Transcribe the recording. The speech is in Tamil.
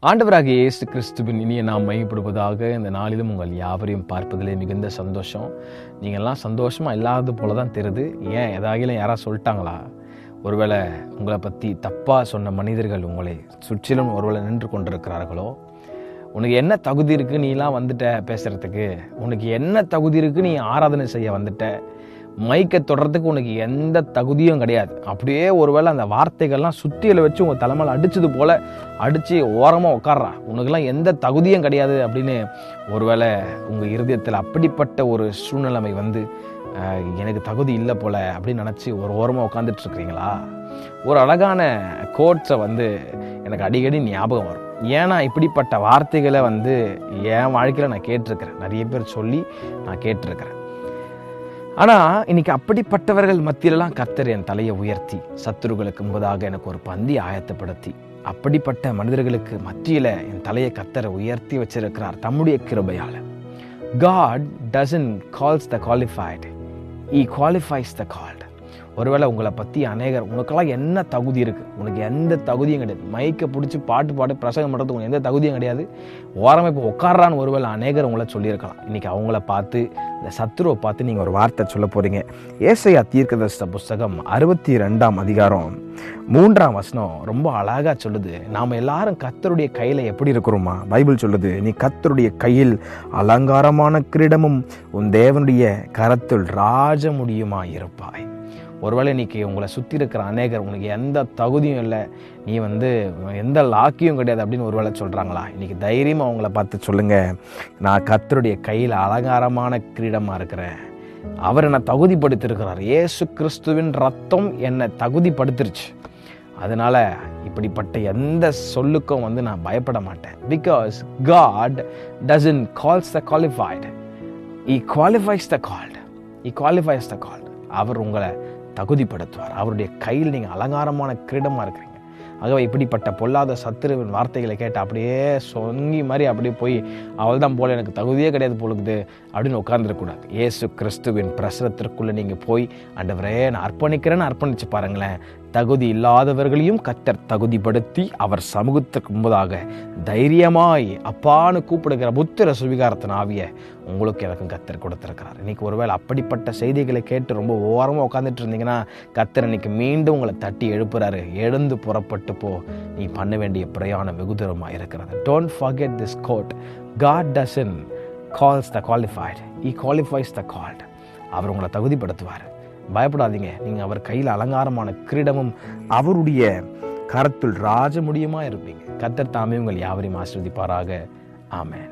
ஆண்டவராகிய இயேசு கிறிஸ்துவின் இனிய நாம் மையப்படுவதாக இந்த நாளிலும் உங்கள் யாவரையும் பார்ப்பதிலே மிகுந்த சந்தோஷம். நீங்கள்லாம் சந்தோஷமாக இல்லாதது போல தான் தெரியுது. ஏன் ஏதாகிலும் யாராவது சொல்லிட்டாங்களா? ஒருவேளை உங்களை பற்றி தப்பாக சொன்ன மனிதர்கள் உங்களை சுற்றிலும் ஒருவேளை நின்று கொண்டிருக்கிறார்களோ? உனக்கு என்ன தகுதி இருக்குது நீலாம் வந்துட்ட பேசுகிறதுக்கு? உனக்கு என்ன தகுதி இருக்குது நீ ஆராதனை செய்ய வந்துட்ட? மைக்கை தொடர்றதுக்கு உனக்கு எந்த தகுதியும் கிடையாது. அப்படியே ஒருவேளை அந்த வார்த்தைகள்லாம் சுத்தியில் வச்சு உங்கள் தலைமையில் அடித்தது போல் அடித்து ஓரமாக உட்கார்றா, உனக்கெல்லாம் எந்த தகுதியும் கிடையாது அப்படின்னு ஒருவேளை உங்கள் இருதயத்தில் அப்படிப்பட்ட ஒரு சூழ்நிலைமை வந்து எனக்கு தகுதி இல்லை போல் அப்படின்னு நினச்சி ஒரு ஓரமாக உட்காந்துட்ருக்கிறீங்களா? ஒரு அழகான கோட்ஸை வந்து எனக்கு அடிக்கடி ஞாபகம் வரும். ஏன்னா இப்படிப்பட்ட வார்த்தைகளை வந்து என் வாழ்க்கையில் நான் கேட்டிருக்கிறேன். நிறைய பேர் சொல்லி நான் கேட்டிருக்கிறேன். ஆனால் இன்னைக்கு அப்படிப்பட்டவர்கள் மத்தியிலலாம் கர்த்தர் என் தலையை உயர்த்தி சத்துருக்களுக்கு முன்பதாக எனக்கு ஒரு பந்தி ஆயத்தப்படுத்தி அப்படிப்பட்ட மனிதர்களுக்கு மத்தியில் என் தலையை கர்த்தரை உயர்த்தி வச்சிருக்கிறார் தம்முடைய கிருபையால். God doesn't calls the qualified, He qualifies the called. ஒருவேளை உங்களை பற்றி அநேகர் உனக்கெல்லாம் என்ன தகுதி இருக்குது? உனக்கு எந்த தகுதியும் கிடையாது. மைக்கை பிடிச்சி பாட்டு பிரசங்கம் பண்ணுறதுக்கு உனக்கு எந்த தகுதியும் கிடையாது. ஓரமாக இப்போ உட்காரான்னு ஒருவேளை அநேகர் உங்களை சொல்லியிருக்கலாம். இன்றைக்கி அவங்கள பார்த்து இந்த சத்துருவை பார்த்து நீங்கள் ஒரு வார்த்தை சொல்ல போகிறீங்க. ஏசாயா தீர்க்கதரிசன புஸ்தகம் 62ஆம் அதிகாரம் 3ஆம் வசனம் ரொம்ப அழகாக சொல்லுது. நாம் எல்லாரும் கர்த்தருடைய கையில் எப்படி இருக்கிறோமா? பைபிள் சொல்லுது, நீ கர்த்தருடைய கையில் அலங்காரமான கிரீடமும் உன் தேவனுடைய கரத்தில் ராஜ முடியுமா இருப்பாய். ஒருவேளை இன்றைக்கி உங்களை சுற்றி இருக்கிற அநேகர் உனக்கு எந்த தகுதியும் இல்லை, நீ வந்து எந்த லாக்கியும் கிடையாது அப்படின்னு ஒருவேளை சொல்கிறாங்களா? இன்றைக்கி தைரியமாக அவங்கள பார்த்து சொல்லுங்கள், நான் கர்த்தருடைய கையில் அலங்காரமான கிரீடமாக இருக்கிறேன். அவர் என்னை தகுதிப்படுத்தியிருக்கிறார். இயேசு கிறிஸ்துவின் ரத்தம் என்னை தகுதிப்படுத்திருச்சு. அதனால் இப்படிப்பட்ட எந்த சொல்லுக்கும் வந்து நான் பயப்பட மாட்டேன். Because God doesn't calls the qualified, He qualifies the called. He qualifies the called. அவர் உங்களை தகுதிப்படுத்துவார். அவருடைய கையில் நீங்கள் அலங்காரமான கிரீடமாக இருக்கிறீங்க. ஆகவே இப்படிப்பட்ட பொல்லாத சத்துருவின் வார்த்தைகளை கேட்டு அப்படியே சொங்கி மாதிரி அப்படியே போய் அவள் தான் போல எனக்கு தகுதியே கிடையாது போலுக்குது அப்படின்னு உட்கார்ந்துடக்கூடாது. இயேசு கிறிஸ்துவின் பிரசனத்திற்குள்ளே நீங்கள் போய் ஆண்டவரே நான் அர்ப்பணிக்கிறேன்னு அர்ப்பணித்து பாருங்களேன். தகுதி இல்லாதவர்களையும் கர்த்தர் தகுதிப்படுத்தி அவர் சமூகத்துக்கு முன்பதாக தைரியமாய் அப்பான்னு கூப்பிடுகிற புத்திர சுவிகாரத்தின் ஆவிய உங்களுக்கு எனக்கும் கர்த்தர் கொடுத்திருக்கிறார். இன்னைக்கு ஒருவேளை அப்படிப்பட்ட செய்திகளை கேட்டு ரொம்ப ஓரமாக உட்காந்துட்டு இருந்தீங்கன்னா கர்த்தர் இன்னைக்கு மீண்டும் உங்களை தட்டி எழுப்புறாரு. எழுந்து புறப்பட்டு போ, நீ பண்ண வேண்டிய பிரயாணம் வெகு தூரமாக இருக்கிறது. Don't forget this quote. God doesn't calls the qualified, He qualifies the called. அவர் உங்களை தகுதிப்படுத்துவார். பயப்படாதீங்க. நீங்கள் அவர் கையில் அலங்காரமான கிரீடமும் அவருடைய கரத்தில் ராஜ முடியுமா இருப்பீங்க. கர்த்தர் தாமே உங்கள் யாவரையும் ஆசீர்வதிப்பாராக. ஆமென்.